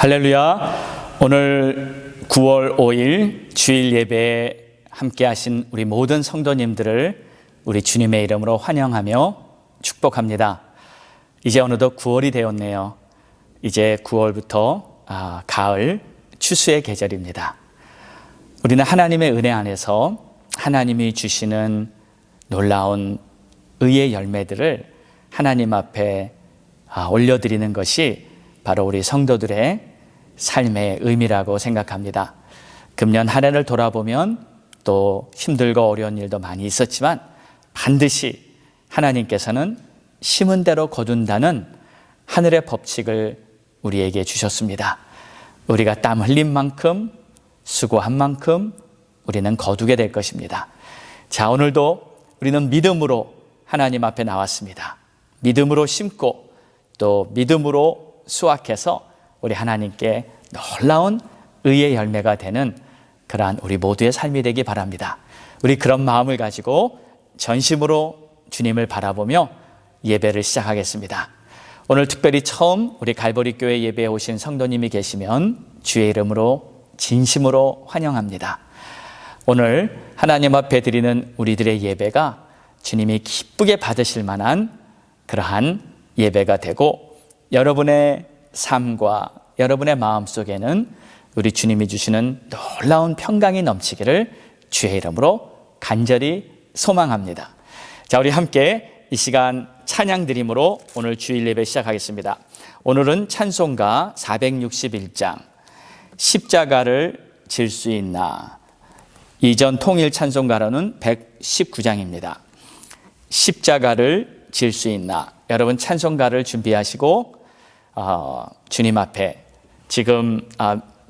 할렐루야. 오늘 9월 5일 주일 예배에 함께 하신 우리 모든 성도님들을 우리 주님의 이름으로 환영하며 축복합니다. 이제 어느덧 9월이 되었네요. 이제 9월부터 가을 추수의 계절입니다. 우리는 하나님의 은혜 안에서 하나님이 주시는 놀라운 의의 열매들을 하나님 앞에 올려드리는 것이 바로 우리 성도들의 삶의 의미라고 생각합니다. 금년 한 해를 돌아보면 또 힘들고 어려운 일도 많이 있었지만 반드시 하나님께서는 심은 대로 거둔다는 하늘의 법칙을 우리에게 주셨습니다. 우리가 땀 흘린 만큼 수고한 만큼 우리는 거두게 될 것입니다. 자, 오늘도 우리는 믿음으로 하나님 앞에 나왔습니다. 믿음으로 심고 또 믿음으로 수확해서 우리 하나님께 놀라운 의의 열매가 되는 그러한 우리 모두의 삶이 되기 바랍니다. 우리 그런 마음을 가지고 전심으로 주님을 바라보며 예배를 시작하겠습니다. 오늘 특별히 처음 우리 갈보리 교회 예배에 오신 성도님이 계시면 주의 이름으로 진심으로 환영합니다. 오늘 하나님 앞에 드리는 우리들의 예배가 주님이 기쁘게 받으실 만한 그러한 예배가 되고 여러분의 삶과 여러분의 마음 속에는 우리 주님이 주시는 놀라운 평강이 넘치기를 주의 이름으로 간절히 소망합니다. 자, 우리 함께 이 시간 찬양 드림으로 오늘 주일 예배 시작하겠습니다. 오늘은 찬송가 461장 십자가를 질 수 있나, 이전 통일 찬송가로는 119장입니다. 십자가를 질 수 있나. 여러분 찬송가를 준비하시고 주님 앞에 지금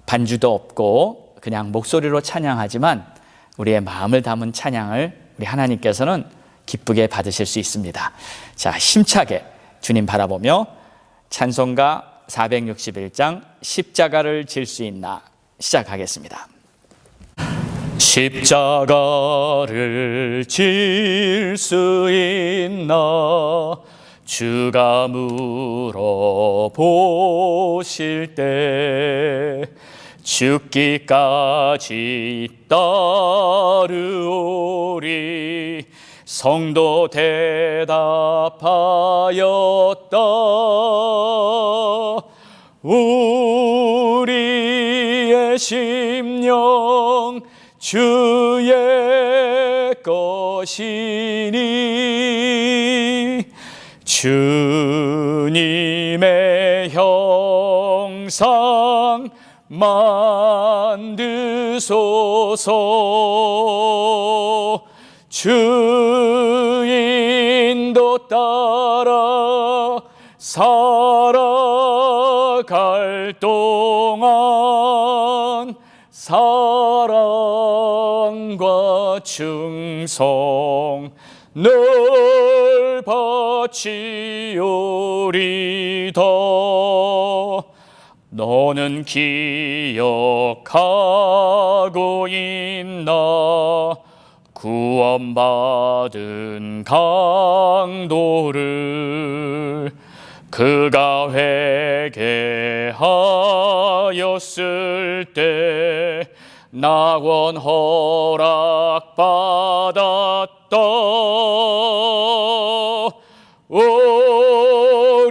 반주도 없고 그냥 목소리로 찬양하지만 우리의 마음을 담은 찬양을 우리 하나님께서는 기쁘게 받으실 수 있습니다. 자, 힘차게 주님 바라보며 찬송가 461장 십자가를 질 수 있나 시작하겠습니다. 십자가를 질 수 있나 주가 물어보실 때 죽기까지 따르오리. 성도 대답하였다. 우리의 심령 주의 것이니 주님의 형상 만드소서. 주인도 따라 살아갈 동안 사랑과 충성 늘 바치오리다. 너는 기억하고 있나 구원받은 강도를. 그가 회개하였을 때 낙원 허락받았다.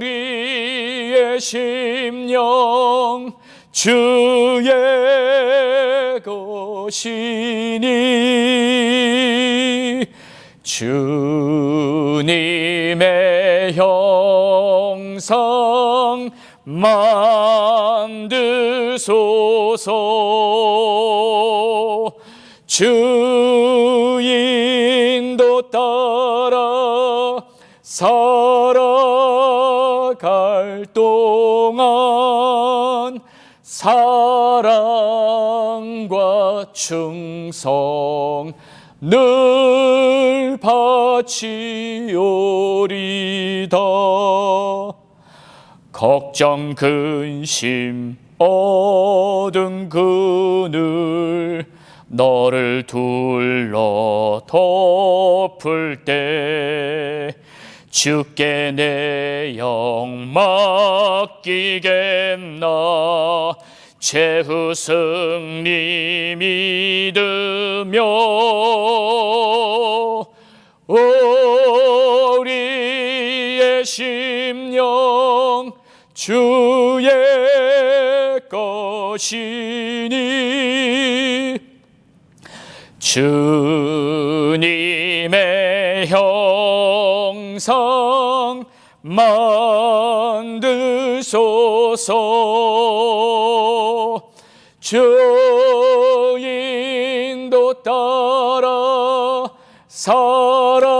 우리의 심령 주의 것이니 주님의 형상 만드소서. 주인도 따라 살아갈 동안 사랑과 충성 늘 바치오리다. 걱정 근심 어두운 그늘 너를 둘러 덮을 때 주께 내 영 맡기겠나. 최후 승리 믿으며 우리의 심령 주의 것이니 주님의 형상 만드소서. 주 인도 따라 살아갈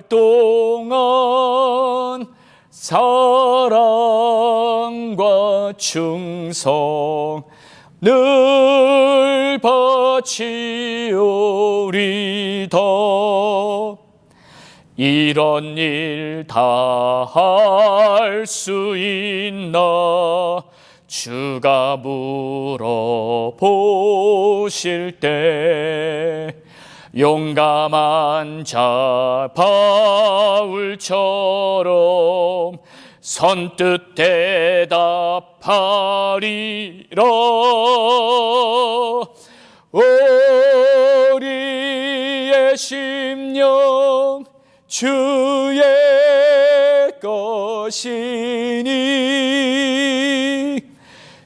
동안 사랑과 충성 늘 바치오리다. 이런 일 다 할 수 있나. 주가 물어보실 때 용감한 자 바울처럼 선뜻 대답하리라. 우리의 심령 주의 것이니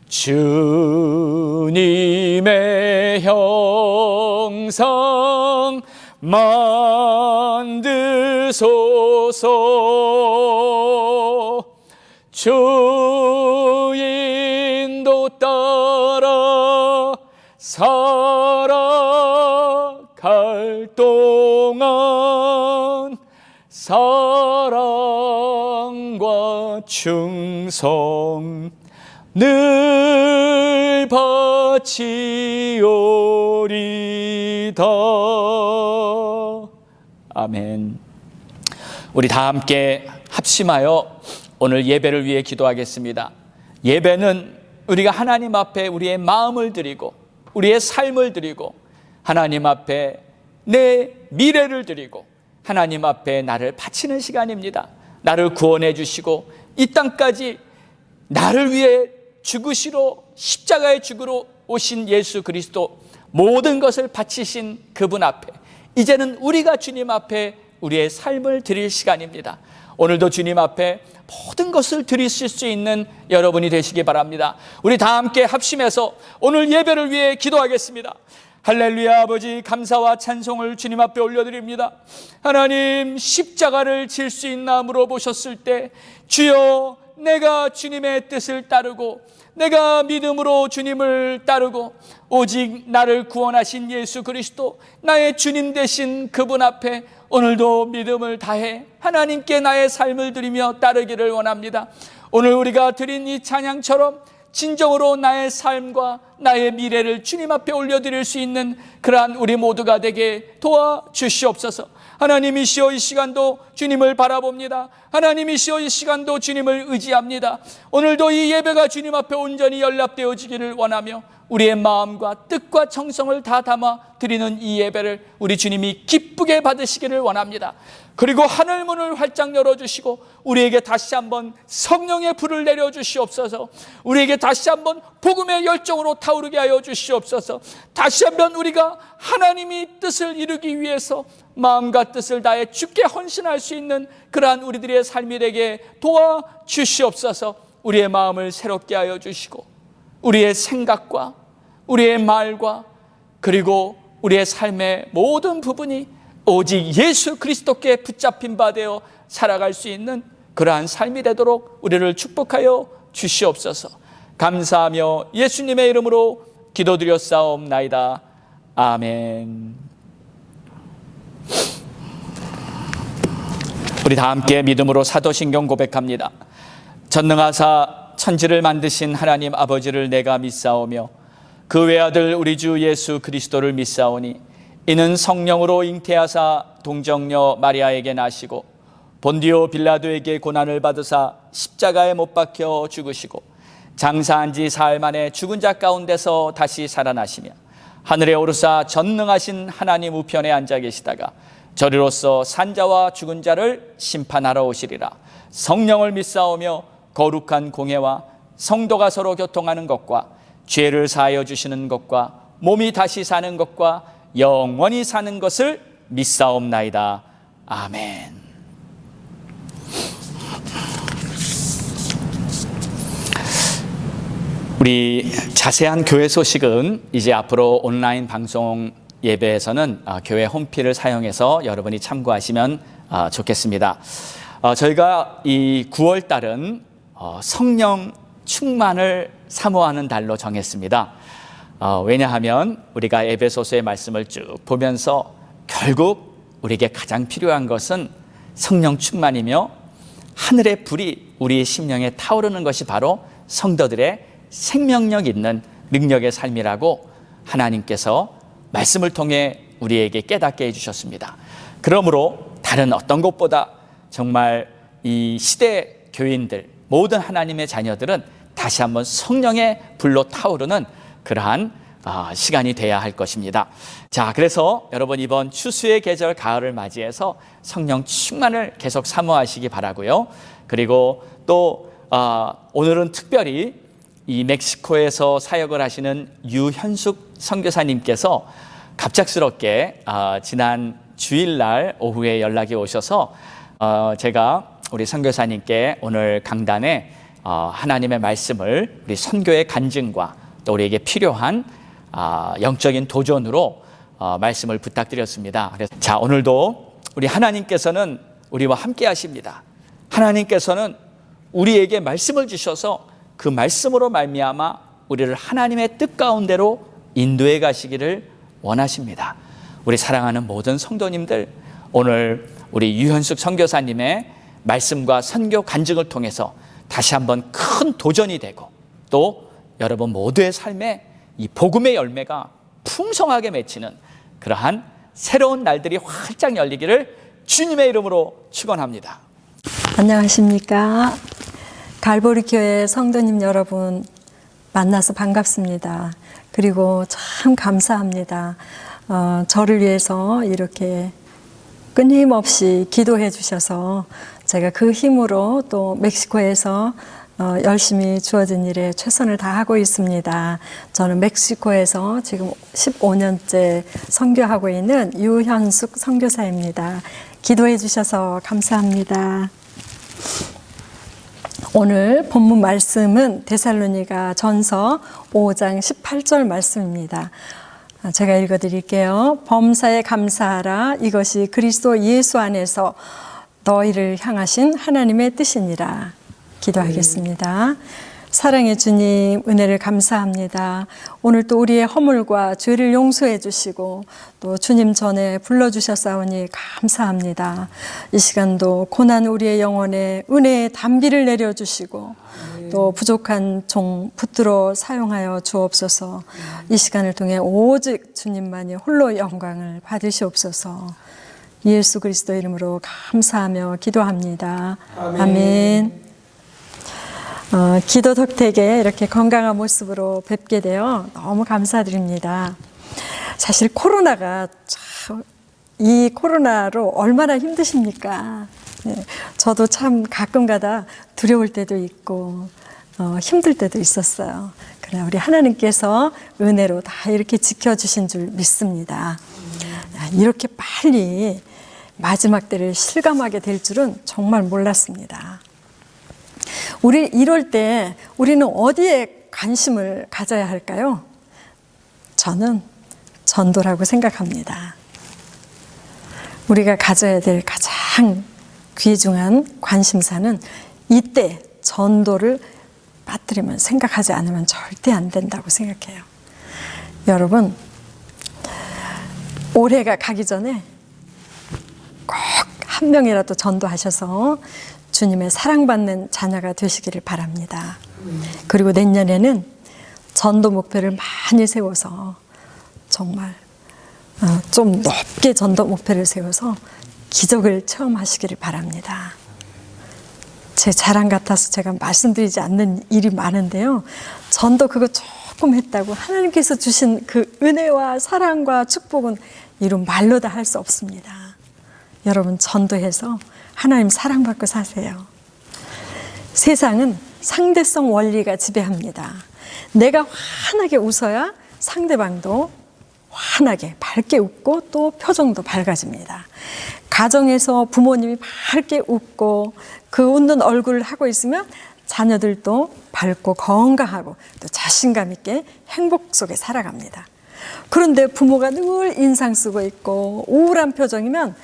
주님의 형상 만드소서. 주 인도 따라 살아갈 동안 사랑과 충성 늘 바치오리다. 아멘. 우리 다 함께 합심하여 오늘 예배를 위해 기도하겠습니다. 예배는 우리가 하나님 앞에 우리의 마음을 드리고 우리의 삶을 드리고 하나님 앞에 내 미래를 드리고 하나님 앞에 나를 바치는 시간입니다. 나를 구원해 주시고 이 땅까지 나를 위해 죽으시러 십자가에 죽으러 오신 예수 그리스도, 모든 것을 바치신 그분 앞에 이제는 우리가 주님 앞에 우리의 삶을 드릴 시간입니다. 오늘도 주님 앞에 모든 것을 드리실 수 있는 여러분이 되시기 바랍니다. 우리 다 함께 합심해서 오늘 예배를 위해 기도하겠습니다. 할렐루야. 아버지, 감사와 찬송을 주님 앞에 올려드립니다. 하나님, 십자가를 질 수 있나 물어보셨을 때 주여, 내가 주님의 뜻을 따르고 내가 믿음으로 주님을 따르고 오직 나를 구원하신 예수 그리스도, 나의 주님 되신 그분 앞에 오늘도 믿음을 다해 하나님께 나의 삶을 드리며 따르기를 원합니다. 오늘 우리가 드린 이 찬양처럼 진정으로 나의 삶과 나의 미래를 주님 앞에 올려드릴 수 있는 그러한 우리 모두가 되게 도와주시옵소서. 하나님이시여, 이 시간도 주님을 바라봅니다. 하나님이시여, 이 시간도 주님을 의지합니다. 오늘도 이 예배가 주님 앞에 온전히 연락되어지기를 원하며 우리의 마음과 뜻과 정성을 다 담아 드리는 이 예배를 우리 주님이 기쁘게 받으시기를 원합니다. 그리고 하늘문을 활짝 열어주시고 우리에게 다시 한번 성령의 불을 내려주시옵소서. 우리에게 다시 한번 복음의 열정으로 타오르게 하여 주시옵소서. 다시 한번 우리가 하나님이 뜻을 이루기 위해서 마음과 뜻을 다해 주께 헌신할 수 있는 그러한 우리들의 삶이 되게 도와주시옵소서. 우리의 마음을 새롭게 하여 주시고 우리의 생각과 우리의 말과 그리고 우리의 삶의 모든 부분이 오직 예수 그리스도께 붙잡힌 바 되어 살아갈 수 있는 그러한 삶이 되도록 우리를 축복하여 주시옵소서. 감사하며 예수님의 이름으로 기도드렸사옵나이다. 아멘. 우리 다 함께 믿음으로 사도신경 고백합니다. 전능하사 천지를 만드신 하나님 아버지를 내가 믿사오며 그 외아들 우리 주 예수 그리스도를 믿사오니 이는 성령으로 잉태하사 동정녀 마리아에게 나시고 본디오 빌라도에게 고난을 받으사 십자가에 못 박혀 죽으시고 장사한 지 사흘 만에 죽은 자 가운데서 다시 살아나시며 하늘에 오르사 전능하신 하나님 우편에 앉아 계시다가 저리로서 산자와 죽은 자를 심판하러 오시리라. 성령을 믿사오며 거룩한 공회와 성도가 서로 교통하는 것과 죄를 사하여 주시는 것과 몸이 다시 사는 것과 영원히 사는 것을 믿사옵나이다. 아멘. 우리 자세한 교회 소식은 이제 앞으로 온라인 방송 예배에서는 교회 홈피를 사용해서 여러분이 참고하시면 좋겠습니다. 저희가 이 9월 달은 성령 충만을 사모하는 달로 정했습니다. 왜냐하면 우리가 에베소서의 말씀을 쭉 보면서 결국 우리에게 가장 필요한 것은 성령 충만이며 하늘의 불이 우리의 심령에 타오르는 것이 바로 성도들의 생명력 있는 능력의 삶이라고 하나님께서 말씀을 통해 우리에게 깨닫게 해주셨습니다. 그러므로 다른 어떤 것보다 정말 이 시대 교인들, 모든 하나님의 자녀들은 다시 한번 성령의 불로 타오르는 그러한 시간이 돼야 할 것입니다. 자, 그래서 여러분 이번 추수의 계절 가을을 맞이해서 성령 충만을 계속 사모하시기 바라고요. 그리고 또 오늘은 특별히 이 멕시코에서 사역을 하시는 유현숙 선교사님께서 갑작스럽게 지난 주일날 오후에 연락이 오셔서 제가 우리 선교사님께 오늘 강단에 하나님의 말씀을 우리 선교의 간증과 또 우리에게 필요한 영적인 도전으로 말씀을 부탁드렸습니다. 그래서 자, 오늘도 우리 하나님께서는 우리와 함께 하십니다. 하나님께서는 우리에게 말씀을 주셔서 그 말씀으로 말미암아 우리를 하나님의 뜻 가운데로 인도해 가시기를 원하십니다. 우리 사랑하는 모든 성도님들, 오늘 우리 유현숙 선교사님의 말씀과 선교 간증을 통해서 다시 한번 큰 도전이 되고 또 여러분 모두의 삶에 이 복음의 열매가 풍성하게 맺히는 그러한 새로운 날들이 활짝 열리기를 주님의 이름으로 축원합니다. 안녕하십니까. 갈보리 교회 성도님 여러분 만나서 반갑습니다. 그리고 참 감사합니다. 저를 위해서 이렇게 끊임없이 기도해 주셔서 제가 그 힘으로 또 멕시코에서 열심히 주어진 일에 최선을 다하고 있습니다. 저는 멕시코에서 지금 15년째 선교하고 있는 유현숙 선교사입니다. 기도해 주셔서 감사합니다. 오늘 본문 말씀은 데살로니가 전서 5장 18절 말씀입니다. 제가 읽어드릴게요. 범사에 감사하라. 이것이 그리스도 예수 안에서 너희를 향하신 하나님의 뜻이니라. 기도하겠습니다. 사랑의 주님, 은혜를 감사합니다. 오늘 또 우리의 허물과 죄를 용서해 주시고 또 주님 전에 불러주셨사오니 감사합니다. 이 시간도 고난 우리의 영혼에 은혜의 담비를 내려주시고 또 부족한 종 붙들어 사용하여 주옵소서. 이 시간을 통해 오직 주님만이 홀로 영광을 받으시옵소서. 예수 그리스도 이름으로 감사하며 기도합니다. 아멘. 기도 덕택에 이렇게 건강한 모습으로 뵙게 되어 너무 감사드립니다. 사실 코로나가 이 코로나로 얼마나 힘드십니까? 저도 참 가끔가다 두려울 때도 있고 힘들 때도 있었어요. 그러나 우리 하나님께서 은혜로 다 이렇게 지켜주신 줄 믿습니다. 이렇게 빨리 마지막 때를 실감하게 될 줄은 정말 몰랐습니다. 우리 이럴 때 우리는 어디에 관심을 가져야 할까요? 저는 전도라고 생각합니다. 우리가 가져야 될 가장 귀중한 관심사는 이때 전도를 빠뜨리면 생각하지 않으면 절대 안 된다고 생각해요. 여러분, 올해가 가기 전에 꼭 한 명이라도 전도하셔서 주님의 사랑받는 자녀가 되시기를 바랍니다. 그리고 내년에는 전도 목표를 많이 세워서 정말 좀 높게 전도 목표를 세워서 기적을 체험하시기를 바랍니다. 제 자랑 같아서 제가 말씀드리지 않는 일이 많은데요. 전도 그거 조금 했다고 하나님께서 주신 그 은혜와 사랑과 축복은 이루 말로 다 할 수 없습니다. 여러분 전도해서 하나님 사랑받고 사세요. 세상은 상대성 원리가 지배합니다. 내가 환하게 웃어야 상대방도 환하게 밝게 웃고 또 표정도 밝아집니다. 가정에서 부모님이 밝게 웃고 그 웃는 얼굴을 하고 있으면 자녀들도 밝고 건강하고 또 자신감 있게 행복 속에 살아갑니다. 그런데 부모가 늘 인상 쓰고 있고 우울한 표정이면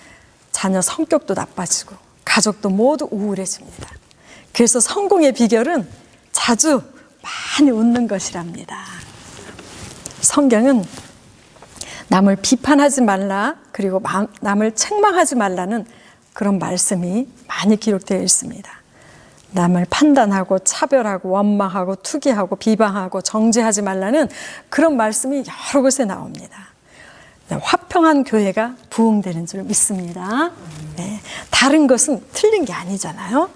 자녀 성격도 나빠지고 가족도 모두 우울해집니다. 그래서 성공의 비결은 자주 많이 웃는 것이랍니다. 성경은 남을 비판하지 말라, 그리고 남을 책망하지 말라는 그런 말씀이 많이 기록되어 있습니다. 남을 판단하고 차별하고 원망하고 투기하고 비방하고 정죄하지 말라는 그런 말씀이 여러 곳에 나옵니다. 화평한 교회가 부흥되는 줄 믿습니다. 네, 다른 것은 틀린 게 아니잖아요.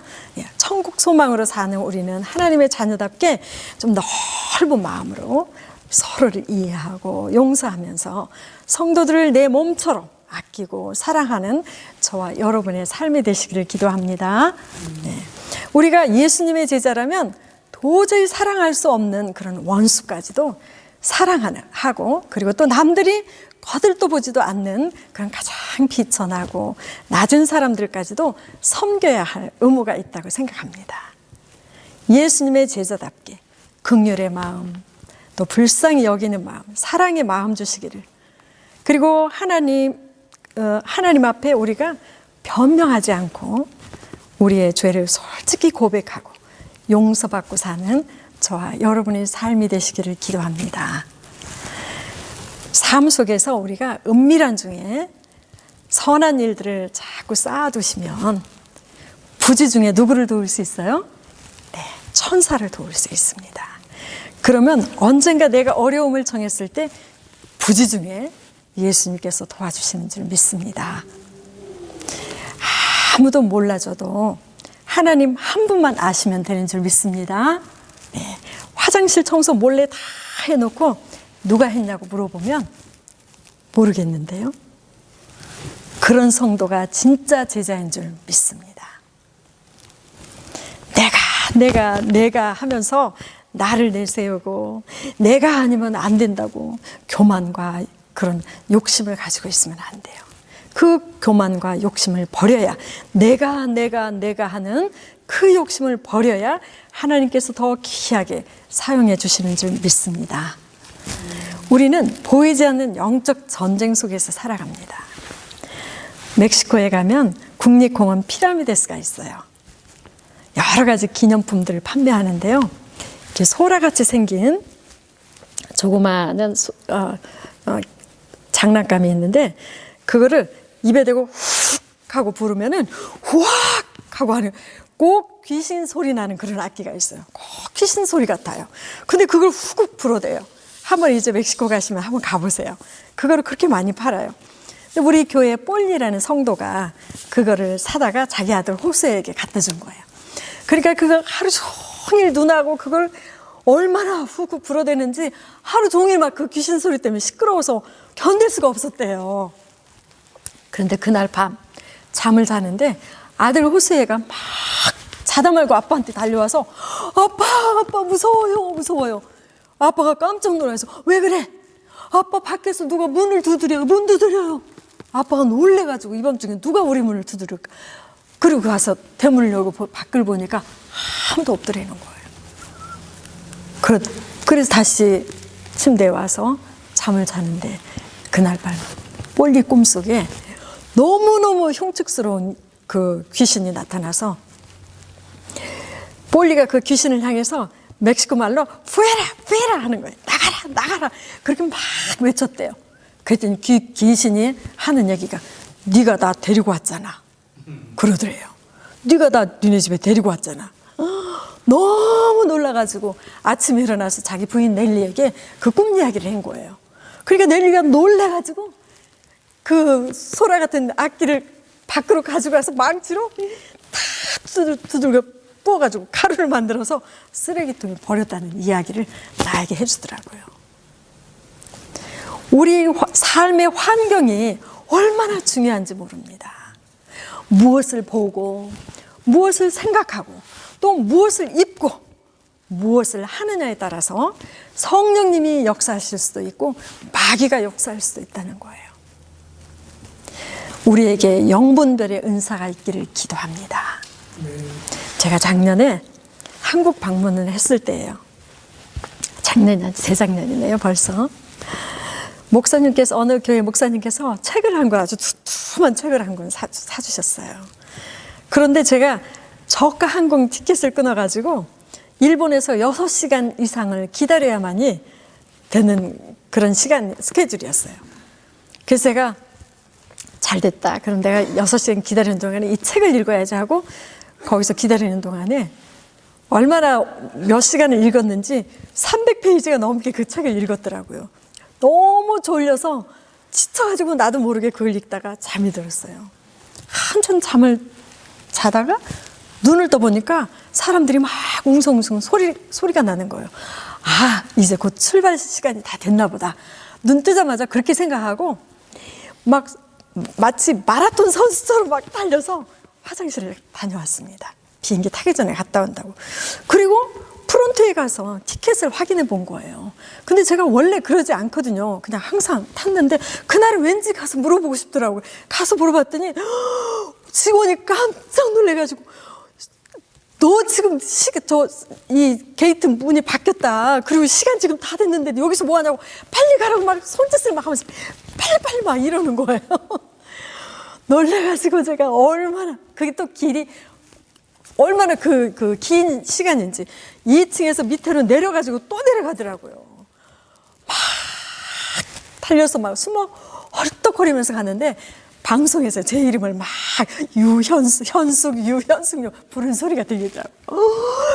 천국 소망으로 사는 우리는 하나님의 자녀답게 좀 넓은 마음으로 서로를 이해하고 용서하면서 성도들을 내 몸처럼 아끼고 사랑하는 저와 여러분의 삶이 되시기를 기도합니다. 네. 우리가 예수님의 제자라면 도저히 사랑할 수 없는 그런 원수까지도 사랑하고, 그리고 또 남들이 거들떠 보지도 않는 그런 가장 비천하고 낮은 사람들까지도 섬겨야 할 의무가 있다고 생각합니다. 예수님의 제자답게 긍휼의 마음, 또 불쌍히 여기는 마음, 사랑의 마음 주시기를, 그리고 하나님 앞에 우리가 변명하지 않고 우리의 죄를 솔직히 고백하고 용서받고 사는 저와 여러분의 삶이 되시기를 기도합니다. 삶 속에서 우리가 은밀한 중에 선한 일들을 자꾸 쌓아두시면 부지 중에 누구를 도울 수 있어요? 네, 천사를 도울 수 있습니다. 그러면 언젠가 내가 어려움을 청했을 때 부지 중에 예수님께서 도와주시는 줄 믿습니다. 아무도 몰라줘도 하나님 한 분만 아시면 되는 줄 믿습니다. 네, 화장실 청소 몰래 다 해놓고 누가 했냐고 물어보면 모르겠는데요. 그런 성도가 진짜 제자인 줄 믿습니다. 내가 하면서 나를 내세우고 내가 아니면 안 된다고 교만과 그런 욕심을 가지고 있으면 안 돼요. 그 교만과 욕심을 버려야, 내가 하는 그 욕심을 버려야 하나님께서 더 귀하게 사용해 주시는 줄 믿습니다. 우리는 보이지 않는 영적 전쟁 속에서 살아갑니다. 멕시코에 가면 국립공원 피라미데스가 있어요. 여러 가지 기념품들을 판매하는데요. 이렇게 소라같이 생긴 조그마한 장난감이 있는데 그거를 입에 대고 훅 하고 부르면은 후악 하고 하는, 꼭 귀신 소리 나는 그런 악기가 있어요. 꼭 귀신 소리 같아요. 근데 그걸 훅 불어대요. 한번 이제 멕시코 가시면 한번 가보세요. 그거를 그렇게 많이 팔아요. 근데 우리 교회 폴리라는 성도가 그거를 사다가 자기 아들 호세에게 갖다 준 거예요. 그러니까 그걸 하루 종일 눈하고 그걸 얼마나 훅훅 불어대는지 하루 종일 막 그 귀신 소리 때문에 시끄러워서 견딜 수가 없었대요. 그런데 그날 밤 잠을 자는데 아들 호세가 막 자다 말고 아빠한테 달려와서 아빠 무서워요. 아빠가 깜짝 놀라서 왜 그래? 아빠 밖에서 누가 문을 두드려요. 문 두드려요. 아빠가 놀래가지고 이번 중에 누가 우리 문을 두드릴까? 그리고 가서 대문을 열고 밖을 보니까 아무도 없더라는 거예요. 그래서 다시 침대에 와서 잠을 자는데 그날 밤 폴리 꿈속에 너무너무 흉측스러운 그 귀신이 나타나서 폴리가 그 귀신을 향해서 멕시코 말로 fuera 하는 거예요. 나가라 그렇게 막 외쳤대요. 그랬더니 귀신이 하는 얘기가 네가 나 데리고 왔잖아 그러더래요. 네가 나 니네 집에 데리고 왔잖아. 너무 놀라가지고 아침에 일어나서 자기 부인 넬리에게 그 꿈 이야기를 한 거예요. 그러니까 넬리가 놀라가지고 그 소라 같은 악기를 밖으로 가져가서 망치로 탁 두들겨 부어가지고 가루를 만들어서 쓰레기통에 버렸다는 이야기를 나에게 해주더라고요. 우리 삶의 환경이 얼마나 중요한지 모릅니다. 무엇을 보고 무엇을 생각하고 또 무엇을 입고 무엇을 하느냐에 따라서 성령님이 역사하실 수도 있고 마귀가 역사할 수도 있다는 거예요. 우리에게 영분별의 은사가 있기를 기도합니다. 제가 작년에 한국 방문을 했을 때예요. 작년이 재작년이네요 벌써. 목사님께서, 어느 교회 목사님께서 책을 한 권, 아주 두툼한 책을 한 권 사주셨어요. 그런데 제가 저가 항공 티켓을 끊어가지고 일본에서 6시간 이상을 기다려야만이 되는 그런 스케줄이었어요. 그래서 제가 잘 됐다. 그럼 내가 6시간 기다리는 동안에 이 책을 읽어야지 하고 거기서 기다리는 동안에 얼마나 몇 시간을 읽었는지 300페이지가 넘게 그 책을 읽었더라고요. 너무 졸려서 지쳐가지고 나도 모르게 그걸 읽다가 잠이 들었어요. 한참 잠을 자다가 눈을 떠보니까 사람들이 막 웅성웅성 소리가 나는 거예요. 아, 이제 곧 출발 시간이 다 됐나 보다. 눈 뜨자마자 그렇게 생각하고 막 마치 마라톤 선수처럼 막 달려서 화장실을 다녀왔습니다. 비행기 타기 전에 갔다 온다고. 그리고 프론트에 가서 티켓을 확인해 본 거예요. 근데 제가 원래 그러지 않거든요. 그냥 항상 탔는데 그날은 왠지 가서 물어보고 싶더라고요. 가서 물어봤더니 직원이 깜짝 놀래가지고 너 지금 이 게이트 문이 바뀌었다. 그리고 시간 지금 다 됐는데 여기서 뭐 하냐고 빨리 가라고 막 손짓을 막 하면서 빨리 막 이러는 거예요. 놀래가지고 제가 얼마나, 그게 또 길이 얼마나 그 긴 시간인지 2층에서 밑으로 내려가지고 또 내려가더라고요. 막 달려서 막 숨어 헐떡거리면서 가는데 방송에서 제 이름을 막 유현숙 부른 소리가 들리더라고요.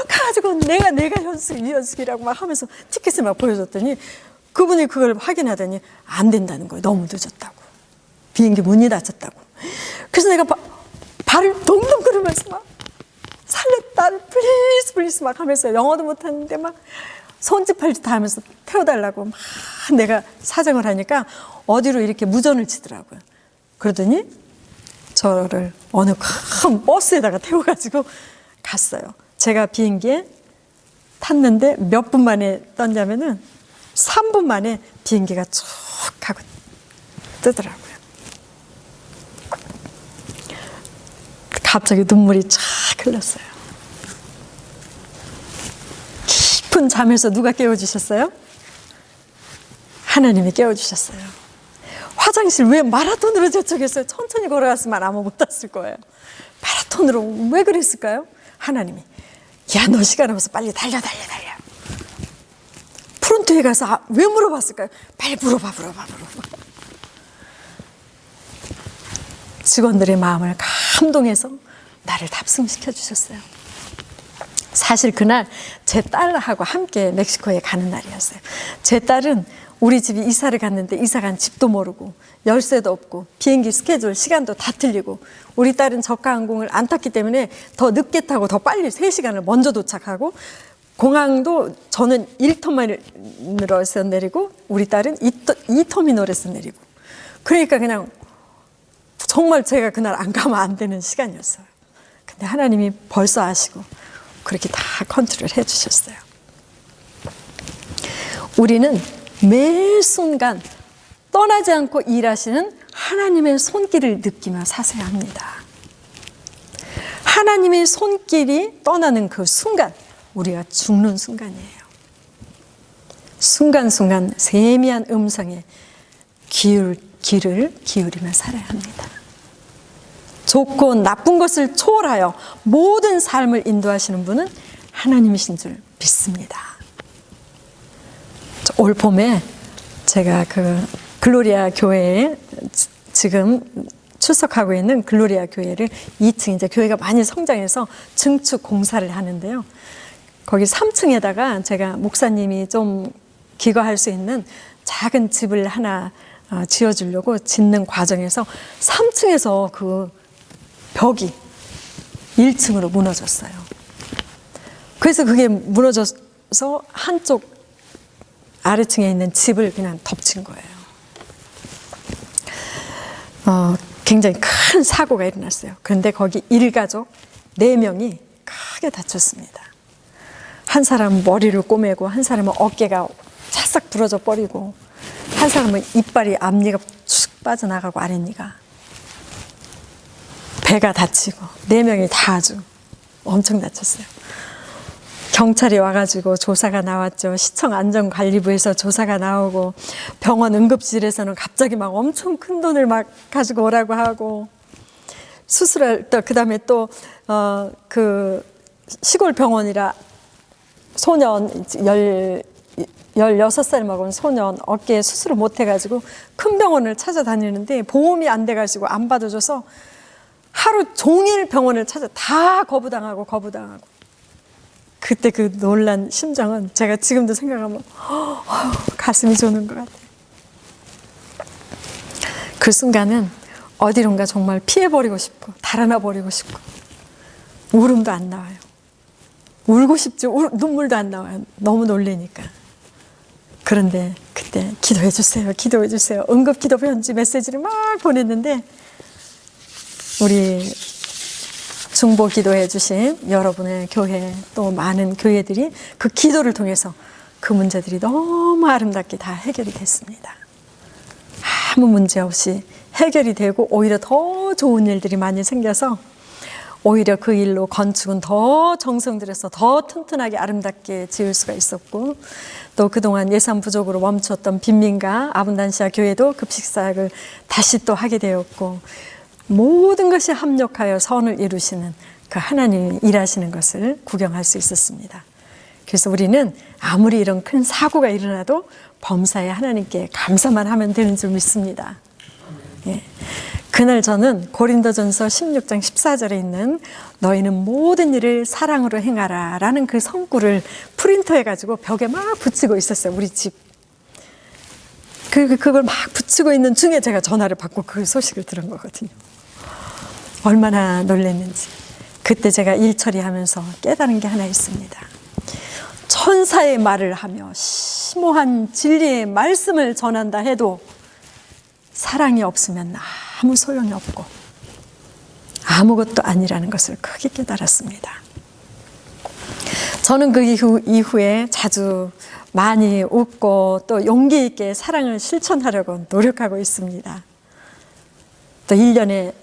가지고 내가 유현숙이라고 막 하면서 티켓을 막 보여줬더니 그분이 그걸 확인하더니 안 된다는 거예요. 너무 늦었다고. 비행기 문이 닫혔다고. 그래서 내가 발을 동동 구르면서 막 살렸다, 플리즈 막 하면서 영어도 못하는데 막 손짓발짓 다 하면서 태워달라고 막 내가 사정을 하니까 어디로 이렇게 무전을 치더라고요. 그러더니 저를 어느 큰 버스에다가 태워가지고 갔어요. 제가 비행기에 탔는데 몇 분 만에 떴냐면은 3분 만에 비행기가 쭉 하고 뜨더라고요. 갑자기 눈물이 쫙 흘렀어요. 깊은 잠에서 누가 깨워주셨어요? 하나님이 깨워주셨어요. 화장실 왜 마라톤으로 저쪽에서 천천히 걸어갔으면 아마 못 왔을 거예요. 마라톤으로 왜 그랬을까요? 하나님이 야, 너 시간 없어. 빨리 달려. 프론트에 가서 왜 물어봤을까요? 빨리 물어봐. 직원들의 마음을 감동해서 나를 탑승시켜 주셨어요. 사실 그날 제 딸하고 함께 멕시코에 가는 날이었어요. 제 딸은 우리 집이 이사를 갔는데 이사 간 집도 모르고 열쇠도 없고 비행기 스케줄 시간도 다 틀리고 우리 딸은 저가 항공을 안 탔기 때문에 더 늦게 타고 더 빨리 3시간을 먼저 도착하고 공항도 저는 1터미널에서 내리고 우리 딸은 2터미널에서 내리고 그러니까 그냥 정말 제가 그날 안 가면 안 되는 시간이었어요. 근데 하나님이 벌써 아시고 그렇게 다 컨트롤 해주셨어요. 우리는 매 순간 떠나지 않고 일하시는 하나님의 손길을 느끼며 사셔야 합니다. 하나님의 손길이 떠나는 그 순간 우리가 죽는 순간이에요. 순간순간 세미한 음성에 귀를 기울이며 살아야 합니다. 좋고 나쁜 것을 초월하여 모든 삶을 인도하시는 분은 하나님이신 줄 믿습니다. 올 봄에 제가 그 글로리아 교회에 지금 출석하고 있는 글로리아 교회를 2층 이제 교회가 많이 성장해서 증축 공사를 하는데요. 거기 3층에다가 제가 목사님이 좀 기거할 수 있는 작은 집을 하나 지어주려고 짓는 과정에서 3층에서 그 벽이 1층으로 무너졌어요. 그래서 그게 무너져서 한쪽 아래층에 있는 집을 그냥 덮친 거예요. 굉장히 큰 사고가 일어났어요. 그런데 거기 일가족 4명이 크게 다쳤습니다. 한 사람은 머리를 꼬매고, 한 사람은 어깨가 찰싹 부러져 버리고, 한 사람은 이빨이 앞니가 쑥 빠져나가고 아랫니가, 배가 다치고, 4명이 다 아주 엄청 다쳤어요. 경찰이 와가지고 조사가 나왔죠. 시청 안전관리부에서 조사가 나오고, 병원 응급실에서는 갑자기 막 엄청 큰 돈을 막 가지고 오라고 하고, 수술할 때 그다음에 또 그 시골 병원이라 소년 16살 먹은 소년 어깨에 수술을 못 해가지고 큰 병원을 찾아다니는데 보험이 안 돼가지고 안 받아줘서 하루 종일 병원을 찾아 다 거부당하고 그때 그 놀란 심정은 제가 지금도 생각하면 가슴이 조는 것 같아요. 그 순간은 어디론가 정말 피해버리고 싶고 달아나버리고 싶고 울음도 안 나와요. 울고 싶죠. 눈물도 안 나와요. 너무 놀래니까. 그런데 그때 기도해 주세요. 기도해 주세요. 응급기도 편지 메시지를 막 보냈는데 우리 중보 기도해 주신 여러분의 교회 또 많은 교회들이 그 기도를 통해서 그 문제들이 너무 아름답게 다 해결이 됐습니다. 아무 문제 없이 해결이 되고 오히려 더 좋은 일들이 많이 생겨서 오히려 그 일로 건축은 더 정성 들여서 더 튼튼하게 아름답게 지을 수가 있었고 또 그동안 예산 부족으로 멈췄던 빈민가 아분단시아 교회도 급식사역을 다시 또 하게 되었고 모든 것이 합력하여 선을 이루시는 그 하나님이 일하시는 것을 구경할 수 있었습니다. 그래서 우리는 아무리 이런 큰 사고가 일어나도 범사에 하나님께 감사만 하면 되는 줄 믿습니다. 예. 그날 저는 고린도전서 16장 14절에 있는 너희는 모든 일을 사랑으로 행하라 라는 그 성구를 프린터해가지고 벽에 막 붙이고 있었어요. 우리 집. 그걸 막 붙이고 있는 중에 제가 전화를 받고 그 소식을 들은 거거든요. 얼마나 놀랐는지. 그때 제가 일 처리하면서 깨달은 게 하나 있습니다. 천사의 말을 하며 심오한 진리의 말씀을 전한다 해도 사랑이 없으면 아무 소용이 없고 아무것도 아니라는 것을 크게 깨달았습니다. 저는 그 이후에 자주 많이 웃고 또 용기 있게 사랑을 실천하려고 노력하고 있습니다. 또 1년에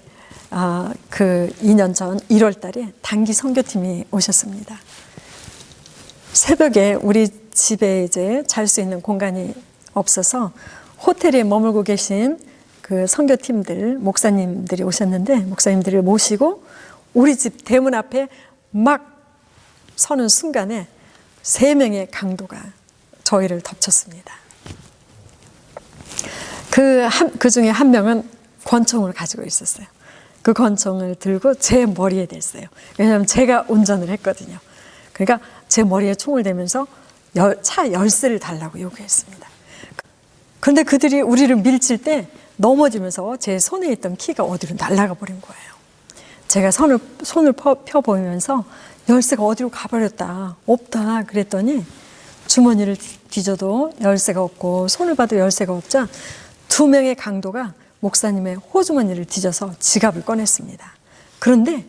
그 2년 전 1월 달에 단기 선교팀이 오셨습니다. 새벽에 우리 집에 이제 잘 수 있는 공간이 없어서 호텔에 머물고 계신 그 선교팀들, 목사님들이 오셨는데 목사님들을 모시고 우리 집 대문 앞에 막 서는 순간에 3명의 강도가 저희를 덮쳤습니다. 그 중에 한 명은 권총을 가지고 있었어요. 그 권총을 들고 제 머리에 댔어요. 왜냐하면 제가 운전을 했거든요. 그러니까 제 머리에 총을 대면서 차 열쇠를 달라고 요구했습니다. 그런데 그들이 우리를 밀칠 때 넘어지면서 제 손에 있던 키가 어디로 날아가 버린 거예요. 제가 손을 펴보면서 열쇠가 어디로 가버렸다, 없다 그랬더니 주머니를 뒤져도 열쇠가 없고 손을 봐도 열쇠가 없자 2명의 강도가 목사님의 호주머니를 뒤져서 지갑을 꺼냈습니다. 그런데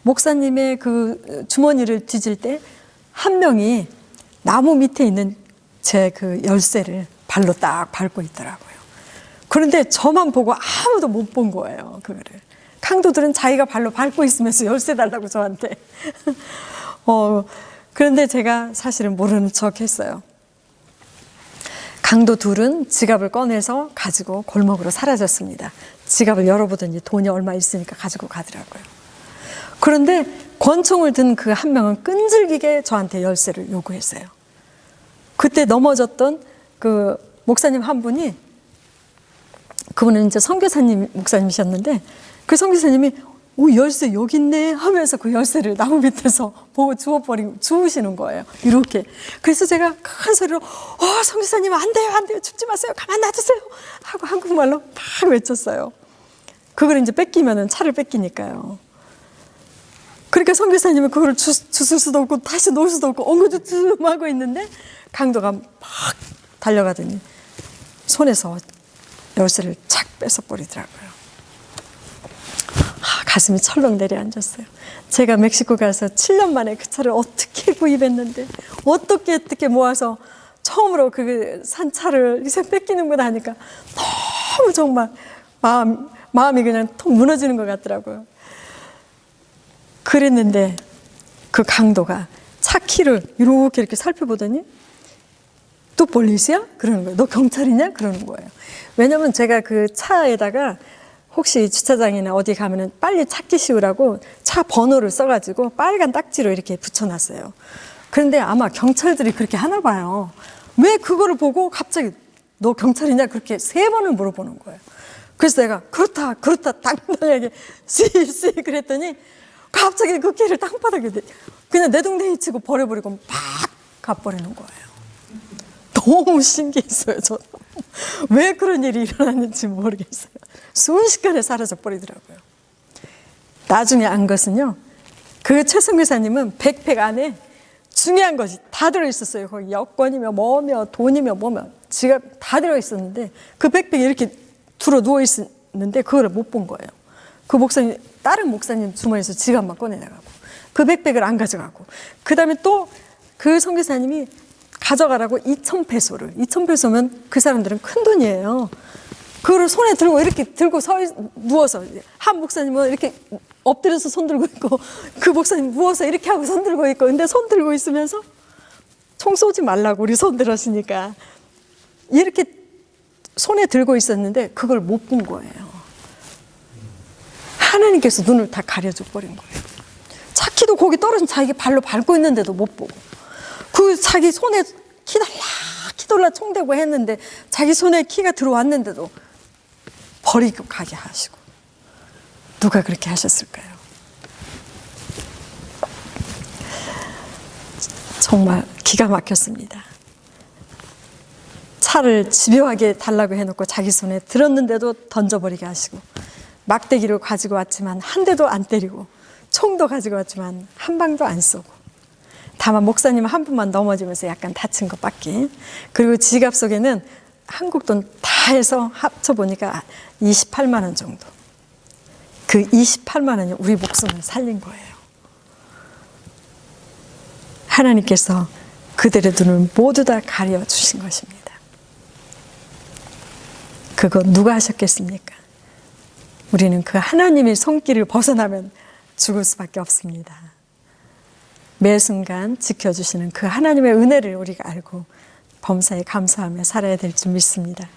목사님의 그 주머니를 뒤질 때 한 명이 나무 밑에 있는 제 그 열쇠를 발로 딱 밟고 있더라고요. 그런데 저만 보고 아무도 못 본 거예요. 그거를. 강도들은 자기가 발로 밟고 있으면서 열쇠 달라고 저한테. 그런데 제가 사실은 모르는 척 했어요. 강도 둘은 지갑을 꺼내서 가지고 골목으로 사라졌습니다. 지갑을 열어보더니 돈이 얼마 있으니까 가지고 가더라고요. 그런데 권총을 든 그 한 명은 끈질기게 저한테 열쇠를 요구했어요. 그때 넘어졌던 그 목사님 한 분이, 그분은 이제 선교사님 목사님이셨는데 그 선교사님이 열쇠 여기 있네 하면서 그 열쇠를 나무 밑에서 보고 주우시는 거예요. 이렇게. 그래서 제가 큰 소리로 선교사님 안 돼요 춥지 마세요 가만 놔두세요 하고 한국말로 막 외쳤어요. 그걸 이제 뺏기면은 차를 뺏기니까요. 그러니까 선교사님은 그걸 주술 수도 없고 다시 놓을 수도 없고 엉거주춤 하고 있는데 강도가 막 달려가더니 손에서 열쇠를 착 뺏어버리더라고요. 가슴이 철렁 내려앉았어요. 제가 멕시코 가서 7년 만에 그 차를 어떻게 구입했는데 어떻게 모아서 처음으로 그 산 차를 이제 뺏기는구나 하니까 너무 정말 마음이 그냥 통 무너지는 것 같더라고요. 그랬는데 그 강도가 차 키를 이렇게 살펴보더니 또 폴리스야? 그러는 거예요. 너 경찰이냐? 그러는 거예요. 왜냐면 제가 그 차에다가 혹시 주차장이나 어디 가면은 빨리 찾기 쉬우라고 차 번호를 써가지고 빨간 딱지로 이렇게 붙여놨어요. 그런데 아마 경찰들이 그렇게 하나 봐요. 왜 그거를 보고 갑자기 너 경찰이냐? 그렇게 3번을 물어보는 거예요. 그래서 내가 그렇다 당당하게 씨 그랬더니 갑자기 그 키를 땅바닥에 그냥 내동댕이 치고 버려버리고 막 가버리는 거예요. 너무 신기했어요. 저는 왜 그런 일이 일어났는지 모르겠어요. 순식간에 사라져 버리더라고요. 나중에 안 것은요, 그 최성 교사님은 백팩 안에 중요한 것이 다 들어있었어요. 거기 여권이며 뭐며 돈이며 뭐며 지갑 다 들어있었는데 그 백팩이 이렇게 들어 누워있었는데 그걸 못 본 거예요. 그 목사님, 다른 목사님 주머니에서 지갑만 꺼내나가고 그 백팩을 안 가져가고, 그 다음에 또 그 선교사님이 가져가라고 2,000페소면 그 사람들은 큰 돈이에요. 그거를 손에 들고 이렇게 들고 누워서, 한 목사님은 이렇게 엎드려서 손 들고 있고 그 목사님 누워서 이렇게 하고 손 들고 있고, 근데 손 들고 있으면서 총 쏘지 말라고 우리 손 들었으니까 이렇게 손에 들고 있었는데 그걸 못 본 거예요. 하나님께서 눈을 다 가려줘 버린 거예요. 차키도 거기 떨어진 자기 발로 밟고 있는데도 못 보고, 그 자기 손에 키달라 총대고 했는데 자기 손에 키가 들어왔는데도 버리고 가게 하시고. 누가 그렇게 하셨을까요? 정말 기가 막혔습니다. 차를 집요하게 달라고 해놓고 자기 손에 들었는데도 던져버리게 하시고, 막대기로 가지고 왔지만 한 대도 안 때리고, 총도 가지고 왔지만 한 방도 안 쏘고, 다만 목사님 한 분만 넘어지면서 약간 다친 것밖에. 그리고 지갑 속에는 한국 돈 다 해서 합쳐보니까 28만 원 정도. 그 28만 원이 우리 목숨을 살린 거예요. 하나님께서 그들의 눈을 모두 다 가려주신 것입니다. 그거 누가 하셨겠습니까? 우리는 그 하나님의 손길을 벗어나면 죽을 수밖에 없습니다. 매 순간 지켜주시는 그 하나님의 은혜를 우리가 알고 범사에 감사하며 살아야 될 줄 믿습니다.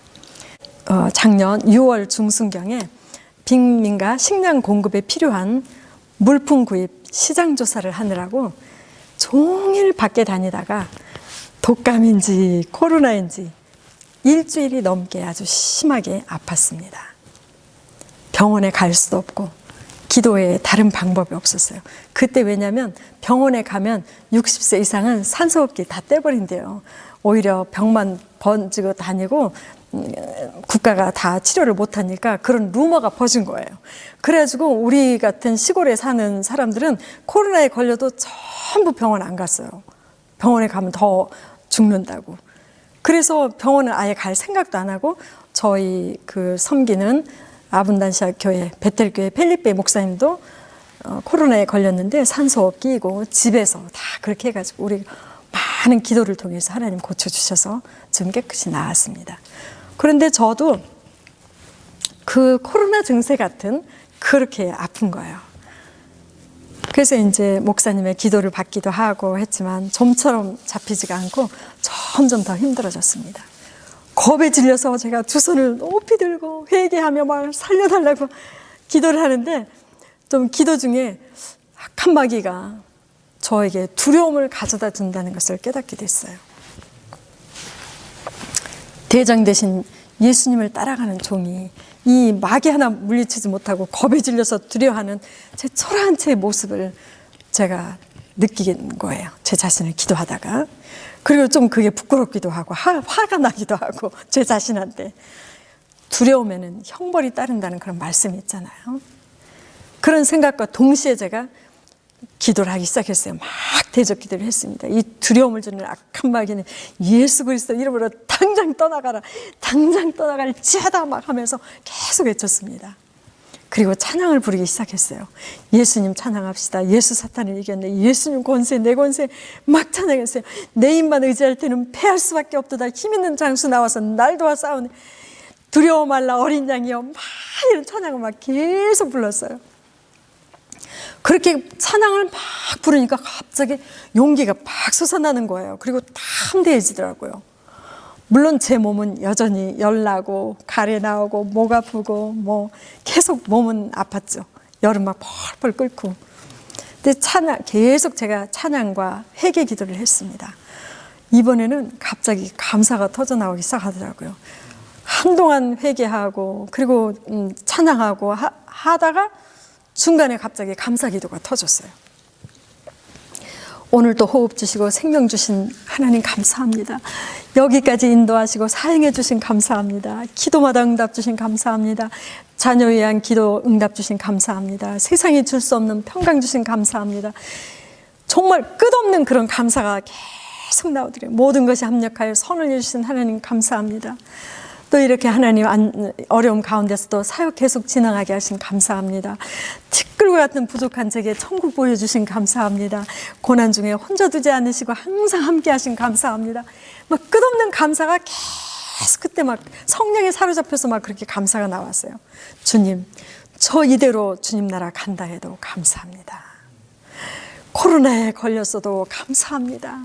작년 6월 중순경에 빈민가 식량 공급에 필요한 물품 구입 시장 조사를 하느라고 종일 밖에 다니다가 독감인지 코로나인지 일주일이 넘게 아주 심하게 아팠습니다. 병원에 갈 수도 없고 기도에 다른 방법이 없었어요. 그때 왜냐하면 병원에 가면 60세 이상은 산소호흡기 다 떼버린대요. 오히려 병만 번지고 다니고 국가가 다 치료를 못하니까 그런 루머가 퍼진 거예요. 그래가지고 우리 같은 시골에 사는 사람들은 코로나에 걸려도 전부 병원 안 갔어요. 병원에 가면 더 죽는다고. 그래서 병원을 아예 갈 생각도 안 하고, 저희 그 섬기는 아분단시아 교회 베텔교회 펠리페 목사님도 코로나에 걸렸는데 산소호흡 끼고 집에서 다 그렇게 해가지고 우리 많은 기도를 통해서 하나님 고쳐주셔서 지금 깨끗이 나았습니다. 그런데 저도 그 코로나 증세 같은 그렇게 아픈 거예요. 그래서 이제 목사님의 기도를 받기도 하고 했지만 좀처럼 잡히지가 않고 점점 더 힘들어졌습니다. 겁에 질려서 제가 두 손을 높이 들고 회개하며 막 살려달라고 기도를 하는데, 좀 기도 중에 악한 마귀가 저에게 두려움을 가져다 준다는 것을 깨닫게 됐어요. 대장 대신 예수님을 따라가는 종이 이 마귀 하나 물리치지 못하고 겁에 질려서 두려워하는 제 초라한 제 모습을 제가 느끼는 거예요. 제 자신을 기도하다가. 그리고 좀 그게 부끄럽기도 하고 화가 나기도 하고, 제 자신한테. 두려움에는 형벌이 따른다는 그런 말씀이 있잖아요. 그런 생각과 동시에 제가 기도를 하기 시작했어요. 막 대적 기도를 했습니다. 이 두려움을 주는 악한 마귀는 예수 그리스도 이름으로 당장 떠나가라, 당장 떠나갈지어다 막 하면서 계속 외쳤습니다. 그리고 찬양을 부르기 시작했어요. 예수님 찬양합시다. 예수 사탄을 이겼네. 예수님 권세, 내 권세 막 찬양했어요. 내 힘만 의지할 때는 패할 수밖에 없도다. 힘 있는 장수 나와서 날 도와 싸우네. 두려워 말라 어린 양이여. 막 이런 찬양을 막 계속 불렀어요. 그렇게 찬양을 막 부르니까 갑자기 용기가 막 솟아나는 거예요. 그리고 담대해지더라고요. 물론 제 몸은 여전히 열나고 가래 나오고 목 아프고 뭐 계속 몸은 아팠죠. 열은 막 펄펄 끓고. 근데 계속 제가 찬양과 회개 기도를 했습니다. 이번에는 갑자기 감사가 터져 나오기 시작하더라고요. 한동안 회개하고 그리고 찬양하고 하다가 중간에 갑자기 감사 기도가 터졌어요. 오늘도 호흡 주시고 생명 주신 하나님 감사합니다. 여기까지 인도하시고 사행해 주신 감사합니다. 기도마다 응답 주신 감사합니다. 자녀에 의한 기도 응답 주신 감사합니다. 세상이 줄 수 없는 평강 주신 감사합니다. 정말 끝없는 그런 감사가 계속 나오더래요. 모든 것이 합력하여 선을 이루신 하나님 감사합니다. 또 이렇게 하나님 어려움 가운데서도 사역 계속 진행하게 하신 감사합니다. 티끌과 같은 부족한 제게 천국 보여주신 감사합니다. 고난 중에 혼자 두지 않으시고 항상 함께 하신 감사합니다. 막 끝없는 감사가 계속 그때 막 성령에 사로잡혀서 막 그렇게 감사가 나왔어요. 주님, 저 이대로 주님 나라 간다 해도 감사합니다. 코로나에 걸렸어도 감사합니다.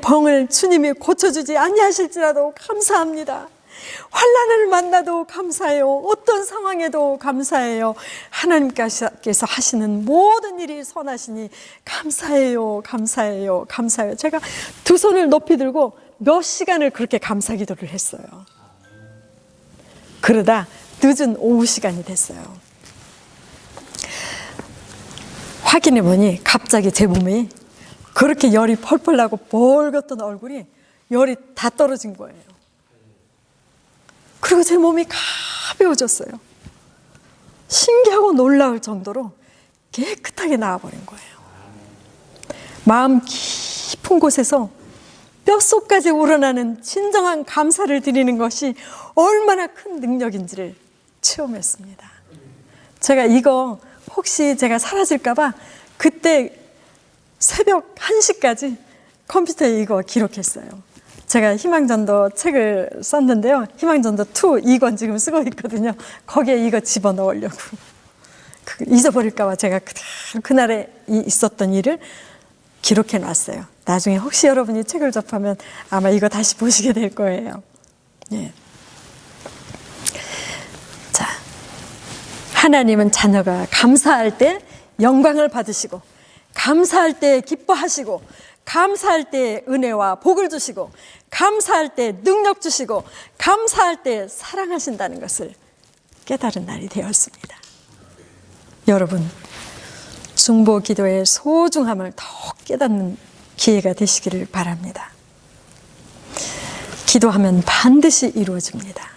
병을 주님이 고쳐주지 아니하실지라도 감사합니다. 환난을 만나도 감사해요. 어떤 상황에도 감사해요. 하나님께서 하시는 모든 일이 선하시니 감사해요. 감사해요. 감사해요. 제가 두 손을 높이 들고 몇 시간을 그렇게 감사 기도를 했어요. 그러다 늦은 오후 시간이 됐어요. 확인해 보니 갑자기 제 몸이 그렇게 열이 펄펄 나고 벌겋던 얼굴이 열이 다 떨어진 거예요. 그리고 제 몸이 가벼워졌어요. 신기하고 놀라울 정도로 깨끗하게 나아버린 거예요. 마음 깊은 곳에서 뼛속까지 우러나는 진정한 감사를 드리는 것이 얼마나 큰 능력인지를 체험했습니다. 제가 이거 혹시 제가 사라질까 봐 그때 새벽 1시까지 컴퓨터에 이거 기록했어요. 제가 희망전도 책을 썼는데요. 희망전도 2 2권 지금 쓰고 있거든요. 거기에 이거 집어넣으려고. 잊어버릴까 봐 제가 그날에 있었던 일을 기록해 놨어요. 나중에 혹시 여러분이 책을 접하면 아마 이거 다시 보시게 될 거예요. 예. 자, 하나님은 자녀가 감사할 때 영광을 받으시고 감사할 때 기뻐하시고 감사할 때 은혜와 복을 주시고 감사할 때 능력 주시고 감사할 때 사랑하신다는 것을 깨달은 날이 되었습니다. 여러분, 중보 기도의 소중함을 더 깨닫는 기회가 되시기를 바랍니다. 기도하면 반드시 이루어집니다.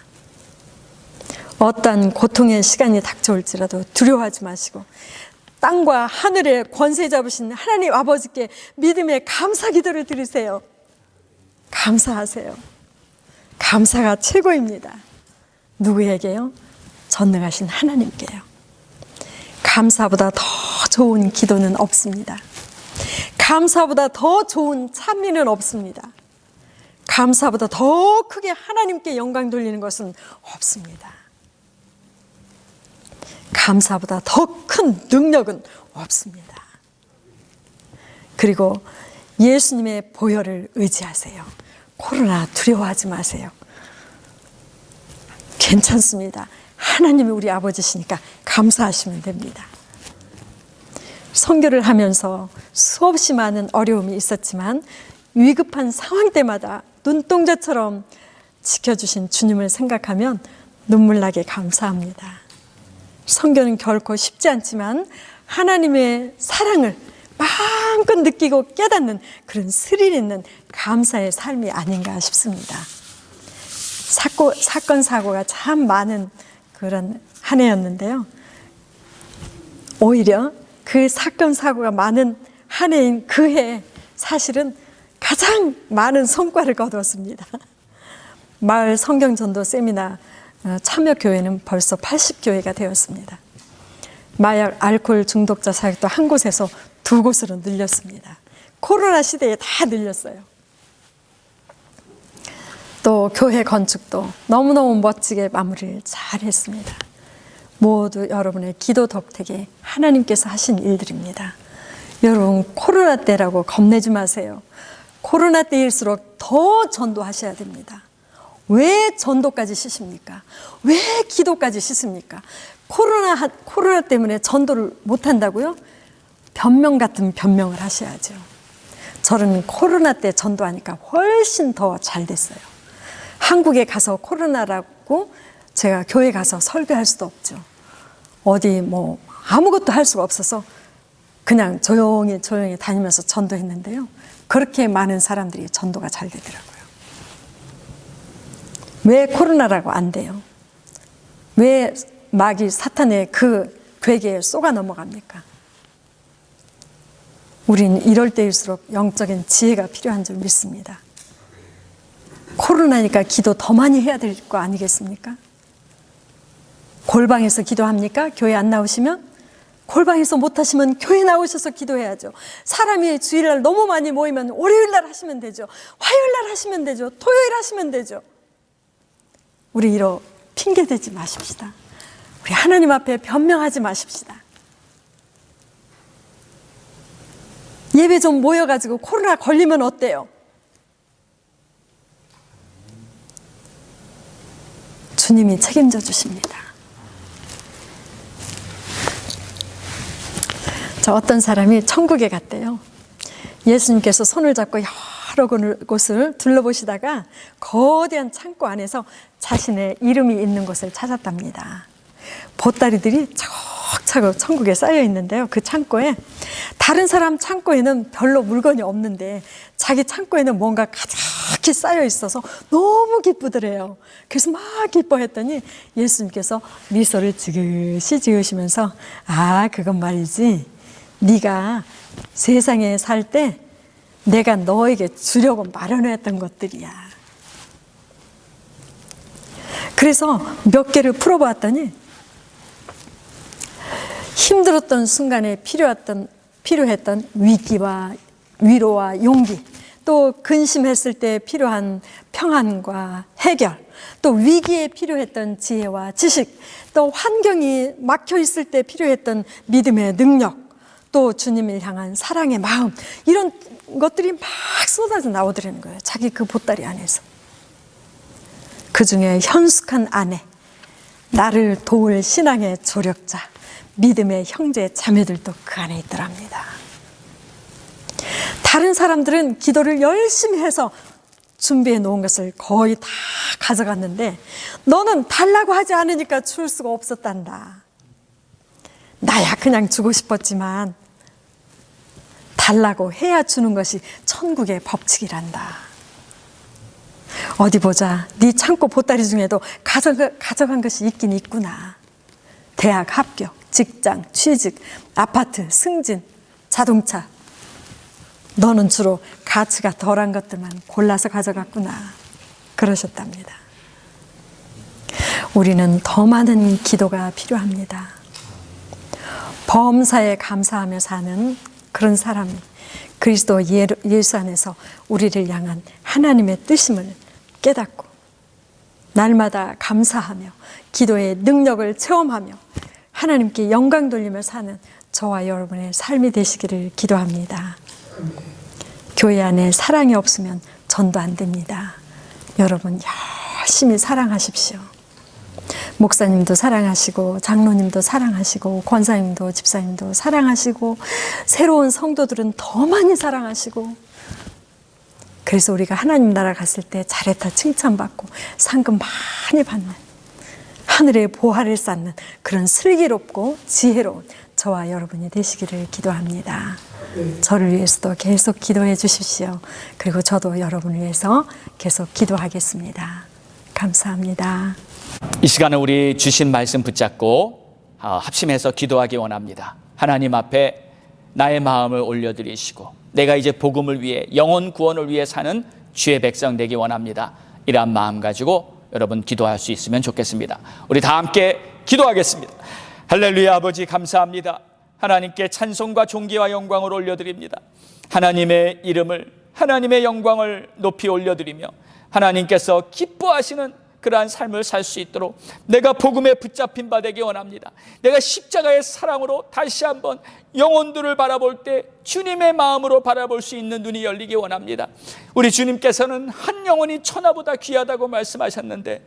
어떠한 고통의 시간이 닥쳐올지라도 두려워하지 마시고 땅과 하늘의 권세 잡으신 하나님 아버지께 믿음의 감사 기도를 드리세요. 감사하세요. 감사가 최고입니다. 누구에게요? 전능하신 하나님께요. 감사보다 더 좋은 기도는 없습니다. 감사보다 더 좋은 찬미는 없습니다. 감사보다 더 크게 하나님께 영광 돌리는 것은 없습니다. 감사보다 더 큰 능력은 없습니다. 그리고 예수님의 보혈을 의지하세요. 코로나 두려워하지 마세요. 괜찮습니다. 하나님이 우리 아버지시니까 감사하시면 됩니다. 선교를 하면서 수없이 많은 어려움이 있었지만 위급한 상황 때마다 눈동자처럼 지켜주신 주님을 생각하면 눈물 나게 감사합니다. 선교는 결코 쉽지 않지만 하나님의 사랑을 마음껏 느끼고 깨닫는 그런 스릴 있는 감사의 삶이 아닌가 싶습니다. 사건 사고가 참 많은 그런 한 해였는데요. 오히려 그 사건 사고가 많은 한 해인 그 해에 사실은 가장 많은 성과를 거두었습니다. 마을 성경전도 세미나 참여교회는 벌써 80교회가 되었습니다. 마약, 알코올 중독자 사역도 한 곳에서 두 곳으로 늘렸습니다. 코로나 시대에 다 늘렸어요. 또 교회 건축도 너무너무 멋지게 마무리를 잘 했습니다. 모두 여러분의 기도 덕택에 하나님께서 하신 일들입니다. 여러분, 코로나 때라고 겁내지 마세요. 코로나 때일수록 더 전도하셔야 됩니다. 왜 전도까지 시십니까? 왜 기도까지 시십니까? 코로나 때문에 전도를 못한다고요? 변명 같은 변명을 하셔야죠. 저는 코로나 때 전도하니까 훨씬 더 잘 됐어요. 한국에 가서 코로나라고 제가 교회 가서 설교할 수도 없죠. 어디 뭐 아무것도 할 수가 없어서 그냥 조용히 다니면서 전도했는데요. 그렇게 많은 사람들이 전도가 잘 되더라고요. 왜 코로나라고 안 돼요? 왜 마귀 사탄의 그 괴계에 속아 넘어갑니까? 우린 이럴 때일수록 영적인 지혜가 필요한 줄 믿습니다. 코로나니까 기도 더 많이 해야 될 거 아니겠습니까? 골방에서 기도합니까? 교회 안 나오시면? 골방에서 못하시면 교회 나오셔서 기도해야죠. 사람이 주일날 너무 많이 모이면 월요일날 하시면 되죠. 화요일날 하시면 되죠. 토요일 하시면 되죠. 우리 이러 핑계대지 마십시다. 우리 하나님 앞에 변명하지 마십시다. 예배 좀 모여가지고 코로나 걸리면 어때요? 주님이 책임져 주십니다. 어떤 사람이 천국에 갔대요. 예수님께서 손을 잡고 여러 곳을 둘러보시다가 거대한 창고 안에서 자신의 이름이 있는 곳을 찾았답니다. 보따리들이 차곡차곡 천국에 쌓여 있는데요. 그 창고에 다른 사람 창고에는 별로 물건이 없는데 자기 창고에는 뭔가 가득히 쌓여 있어서 너무 기쁘더래요. 그래서 막 기뻐했더니 예수님께서 미소를 지그시 지으시면서 그건 말이지, 네가 세상에 살 때 내가 너에게 주려고 마련했던 것들이야. 그래서 몇 개를 풀어보았더니 힘들었던 순간에 필요했던 위기와 위로와 용기, 또 근심했을 때 필요한 평안과 해결, 또 위기에 필요했던 지혜와 지식, 또 환경이 막혀 있을 때 필요했던 믿음의 능력, 또 주님을 향한 사랑의 마음, 이런 것들이 막 쏟아져 나오더라는 거예요. 자기 그 보따리 안에서. 그 중에 현숙한 아내, 나를 도울 신앙의 조력자, 믿음의 형제 자매들도 그 안에 있더랍니다. 다른 사람들은 기도를 열심히 해서 준비해 놓은 것을 거의 다 가져갔는데 너는 달라고 하지 않으니까 줄 수가 없었단다. 나야 그냥 주고 싶었지만 달라고 해야 주는 것이 천국의 법칙이란다. 어디 보자, 네 창고 보따리 중에도 가져간 것이 있긴 있구나. 대학 합격, 직장, 취직, 아파트, 승진, 자동차. 너는 주로 가치가 덜한 것들만 골라서 가져갔구나. 그러셨답니다. 우리는 더 많은 기도가 필요합니다. 범사에 감사하며 사는 그런 사람이 그리스도 예수 안에서 우리를 향한 하나님의 뜻임을 깨닫고 날마다 감사하며 기도의 능력을 체험하며 하나님께 영광 돌리며 사는 저와 여러분의 삶이 되시기를 기도합니다. 교회 안에 사랑이 없으면 전도 안 됩니다. 여러분 열심히 사랑하십시오. 목사님도 사랑하시고 장로님도 사랑하시고 권사님도 집사님도 사랑하시고 새로운 성도들은 더 많이 사랑하시고, 그래서 우리가 하나님 나라 갔을 때 잘했다 칭찬받고 상금 많이 받는, 하늘의 보화를 쌓는 그런 슬기롭고 지혜로운 저와 여러분이 되시기를 기도합니다. 저를 위해서도 계속 기도해 주십시오. 그리고 저도 여러분을 위해서 계속 기도하겠습니다. 감사합니다. 이 시간에 우리 주신 말씀 붙잡고 합심해서 기도하기 원합니다. 하나님 앞에 나의 마음을 올려드리시고 내가 이제 복음을 위해, 영혼 구원을 위해 사는 주의 백성 되기 원합니다. 이러한 마음 가지고 여러분 기도할 수 있으면 좋겠습니다. 우리 다 함께 기도하겠습니다. 할렐루야. 아버지 감사합니다. 하나님께 찬송과 존귀와 영광을 올려드립니다. 하나님의 이름을, 하나님의 영광을 높이 올려드리며 하나님께서 기뻐하시는 그러한 삶을 살 수 있도록 내가 복음에 붙잡힌 바 되기 원합니다. 내가 십자가의 사랑으로 다시 한번 영혼들을 바라볼 때 주님의 마음으로 바라볼 수 있는 눈이 열리기 원합니다. 우리 주님께서는 한 영혼이 천하보다 귀하다고 말씀하셨는데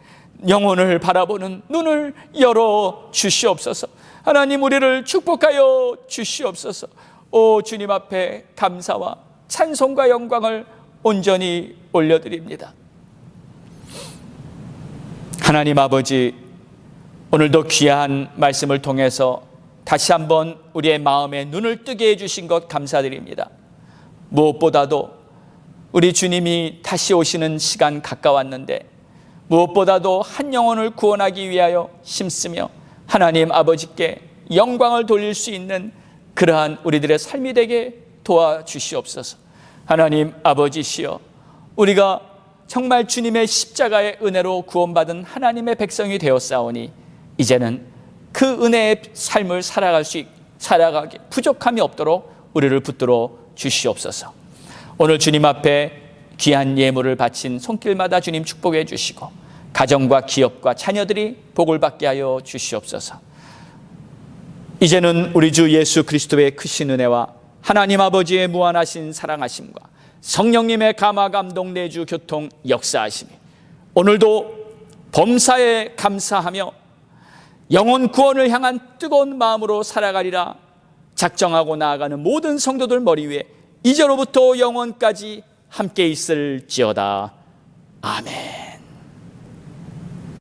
영혼을 바라보는 눈을 열어 주시옵소서. 하나님, 우리를 축복하여 주시옵소서. 오 주님 앞에 감사와 찬송과 영광을 온전히 올려드립니다. 하나님 아버지, 오늘도 귀한 말씀을 통해서 다시 한번 우리의 마음에 눈을 뜨게 해주신 것 감사드립니다. 무엇보다도 우리 주님이 다시 오시는 시간 가까웠는데 무엇보다도 한 영혼을 구원하기 위하여 힘쓰며 하나님 아버지께 영광을 돌릴 수 있는 그러한 우리들의 삶이 되게 도와주시옵소서. 하나님 아버지시여, 우리가 정말 주님의 십자가의 은혜로 구원받은 하나님의 백성이 되었사오니 이제는 그 은혜의 삶을 살아가기 부족함이 없도록 우리를 붙들어 주시옵소서. 오늘 주님 앞에 귀한 예물을 바친 손길마다 주님 축복해 주시고 가정과 기업과 자녀들이 복을 받게 하여 주시옵소서. 이제는 우리 주 예수 그리스도의 크신 은혜와 하나님 아버지의 무한하신 사랑하심과 성령님의 감화 감동 내주 교통 역사하심이 오늘도 범사에 감사하며 영혼 구원을 향한 뜨거운 마음으로 살아가리라 작정하고 나아가는 모든 성도들 머리 위에 이제로부터 영원까지 함께 있을지어다. 아멘.